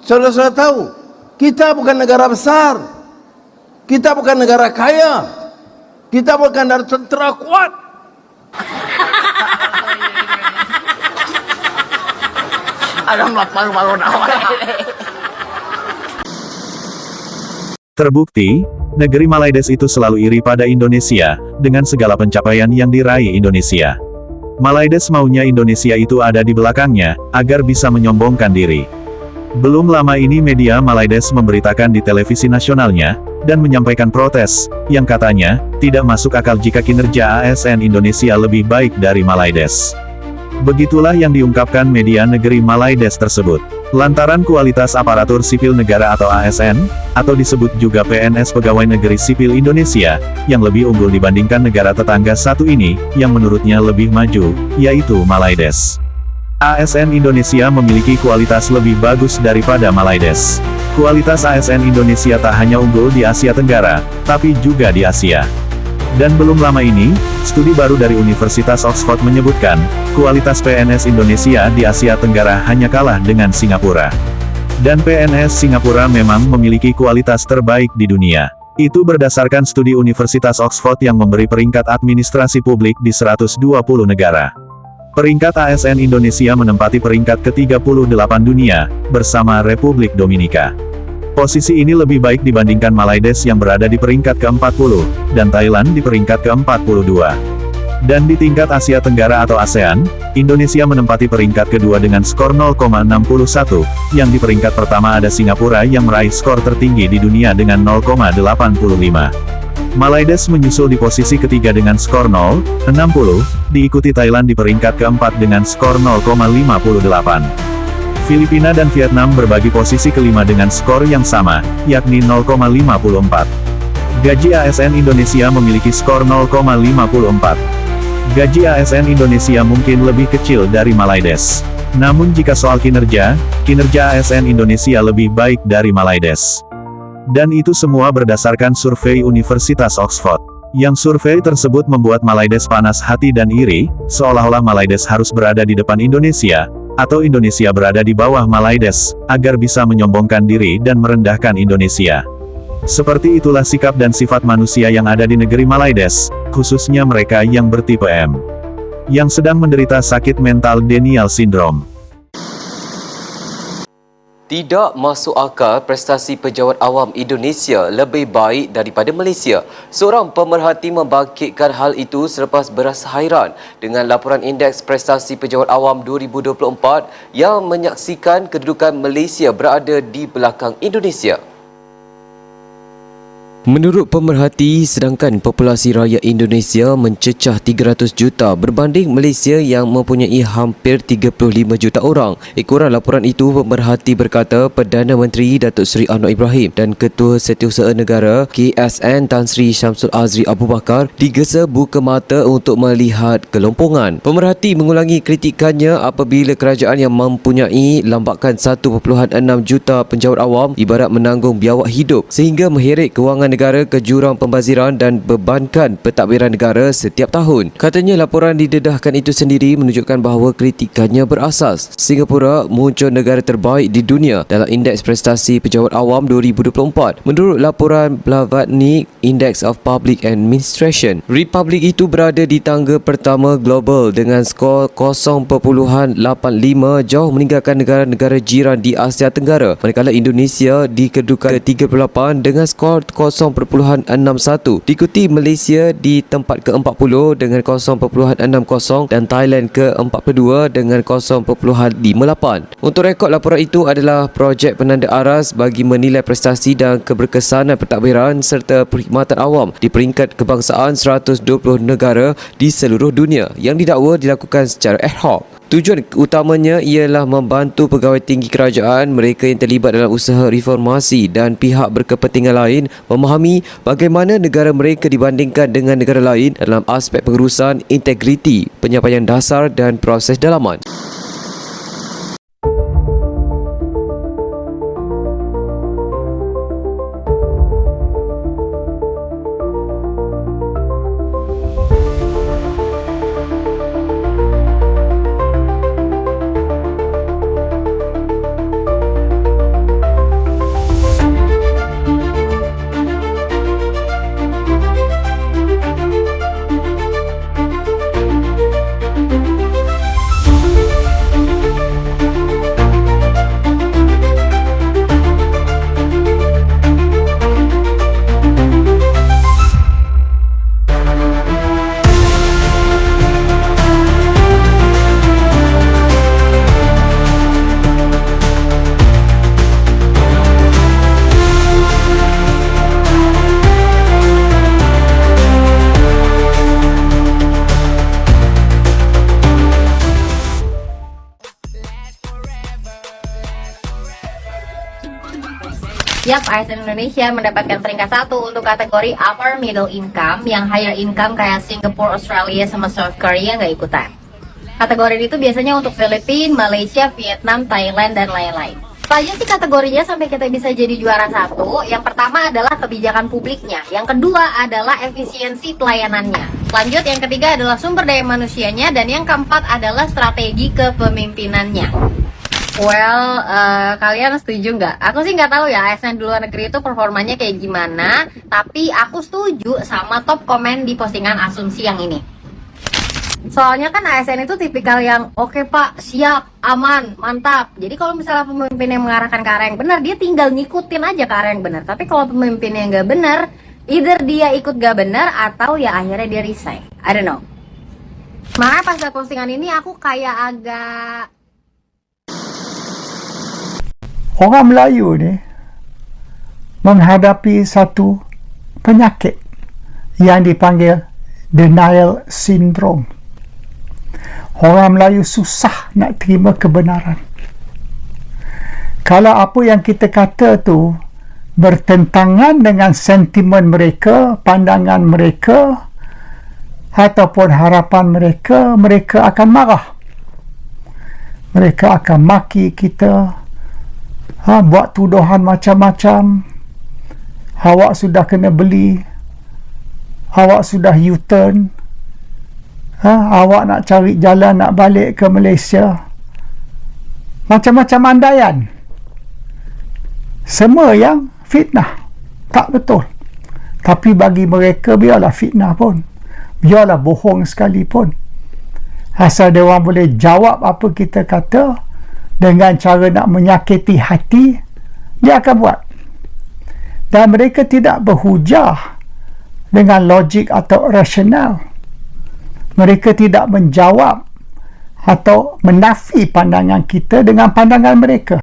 Saudara-saudara tahu, kita bukan negara besar, kita bukan negara kaya, kita bukan dari tentara kuat. Terbukti, negeri Malaides itu selalu iri pada Indonesia, dengan segala pencapaian yang diraih Indonesia. Malaides maunya Indonesia itu ada di belakangnya, agar bisa menyombongkan diri. Belum lama ini media Malaides memberitakan di televisi nasionalnya, dan menyampaikan protes, yang katanya, tidak masuk akal jika kinerja ASN Indonesia lebih baik dari Malaides. Begitulah yang diungkapkan media negeri Malaides tersebut. Lantaran kualitas aparatur sipil negara atau ASN, atau disebut juga PNS Pegawai Negeri Sipil Indonesia, yang lebih unggul dibandingkan negara tetangga satu ini, yang menurutnya lebih maju, yaitu Malaides. ASN Indonesia memiliki kualitas lebih bagus daripada Malaides. Kualitas ASN Indonesia tak hanya unggul di Asia Tenggara, tapi juga di Asia. Dan belum lama ini, studi baru dari Universitas Oxford menyebutkan, kualitas PNS Indonesia di Asia Tenggara hanya kalah dengan Singapura. Dan PNS Singapura memang memiliki kualitas terbaik di dunia. Itu berdasarkan studi Universitas Oxford yang memberi peringkat administrasi publik di 120 negara. Peringkat ASN Indonesia menempati peringkat ke-38 dunia, bersama Republik Dominika. Posisi ini lebih baik dibandingkan Malaides yang berada di peringkat ke-40, dan Thailand di peringkat ke-42. Dan di tingkat Asia Tenggara atau ASEAN, Indonesia menempati peringkat kedua dengan skor 0,61, yang di peringkat pertama ada Singapura yang meraih skor tertinggi di dunia dengan 0,85. Malaides menyusul di posisi ketiga dengan skor 0,60, diikuti Thailand di peringkat keempat dengan skor 0,58. Filipina dan Vietnam berbagi posisi kelima dengan skor yang sama, yakni 0,54. Gaji ASN Indonesia memiliki skor 0,54. Gaji ASN Indonesia mungkin lebih kecil dari Malaides. Namun jika soal kinerja ASN Indonesia lebih baik dari Malaides. Dan itu semua berdasarkan survei Universitas Oxford. Yang survei tersebut membuat Malaides panas hati dan iri, seolah-olah Malaides harus berada di depan Indonesia, atau Indonesia berada di bawah Malaides, agar bisa menyombongkan diri dan merendahkan Indonesia. Seperti itulah sikap dan sifat manusia yang ada di negeri Malaides, khususnya mereka yang bertipe M. Yang sedang menderita sakit mental denial syndrome. Tidak masuk akal prestasi pejabat awam Indonesia lebih baik daripada Malaysia. Seorang pemerhati membangkitkan hal itu selepas berasa hairan dengan laporan Indeks Prestasi Pejabat Awam 2024 yang menyaksikan kedudukan Malaysia berada di belakang Indonesia. Menurut pemerhati, sedangkan populasi rakyat Indonesia mencecah 300 juta berbanding Malaysia yang mempunyai hampir 35 juta orang. Ekoran laporan itu, pemerhati berkata Perdana Menteri Datuk Seri Anwar Ibrahim dan Ketua Setiausaha Negara KSN Tan Sri Syamsul Azri Abu Bakar digesa buka mata untuk melihat kelompongan. Pemerhati mengulangi kritikannya apabila kerajaan yang mempunyai lambakan 1.6 juta penjawat awam ibarat menanggung biawak hidup sehingga mengheret kewangan negara ke jurang pembaziran dan bebankan pentadbiran negara setiap tahun. Katanya laporan didedahkan itu sendiri menunjukkan bahawa kritikannya berasas. Singapura muncul negara terbaik di dunia dalam Indeks Prestasi Pejabat Awam 2024. Menurut laporan Blavatnik Index of Public Administration, Republik itu berada di tangga pertama global dengan skor 0.85 jauh meninggalkan negara-negara jiran di Asia Tenggara. Manakala Indonesia di kedudukan ke-38 dengan skor 0.61, diikuti Malaysia di tempat ke-40 dengan 0.60 dan Thailand ke-42 dengan 0.58. Untuk rekod, laporan itu adalah projek penanda aras bagi menilai prestasi dan keberkesanan pentadbiran serta perkhidmatan awam di peringkat kebangsaan 120 negara di seluruh dunia yang didakwa dilakukan secara ad hoc. Tujuan utamanya ialah membantu pegawai tinggi kerajaan, mereka yang terlibat dalam usaha reformasi dan pihak berkepentingan lain memahami bagaimana negara mereka dibandingkan dengan negara lain dalam aspek pengurusan integriti, penyampaian dasar dan proses dalaman. Yap, ASN Indonesia mendapatkan peringkat 1 untuk kategori upper middle income, yang higher income kayak Singapore, Australia, sama South Korea nggak ikutan. Kategori itu biasanya untuk Filipina, Malaysia, Vietnam, Thailand, dan lain-lain. Apa aja sih kategorinya sampai kita bisa jadi juara 1? Yang pertama adalah kebijakan publiknya, yang kedua adalah efisiensi pelayanannya. Lanjut, yang ketiga adalah sumber daya manusianya, dan yang keempat adalah strategi kepemimpinannya. Well, kalian setuju nggak? Aku sih nggak tahu ya ASN di luar negeri itu performanya kayak gimana, tapi aku setuju sama top komen di postingan asumsi yang ini. Soalnya kan ASN itu tipikal yang oke pak, siap, aman, mantap. Jadi kalau misalnya pemimpin yang mengarahkan ke arah yang benar, dia tinggal ngikutin aja ke arah yang benar. Tapi kalau pemimpin yang nggak benar, either dia ikut gak benar atau ya akhirnya dia resign. I don't know. Makanya pas lihat postingan ini aku kayak agak... Orang Melayu ni menghadapi satu penyakit yang dipanggil denial syndrome. Orang Melayu susah nak terima kebenaran. Kalau apa yang kita kata tu bertentangan dengan sentimen mereka, pandangan mereka ataupun harapan mereka, mereka akan marah. Mereka akan maki kita, buat tuduhan macam-macam. Awak sudah kena beli, awak sudah U-turn, awak nak cari jalan nak balik ke Malaysia, macam-macam andaian. Semua yang fitnah, tak betul. Tapi bagi mereka, biarlah fitnah pun, biarlah bohong sekalipun, asal dia orang boleh jawab apa kita kata dengan cara nak menyakiti hati, dia akan buat. Dan mereka tidak berhujah dengan logik atau rasional. Mereka tidak menjawab atau menafi pandangan kita dengan pandangan mereka.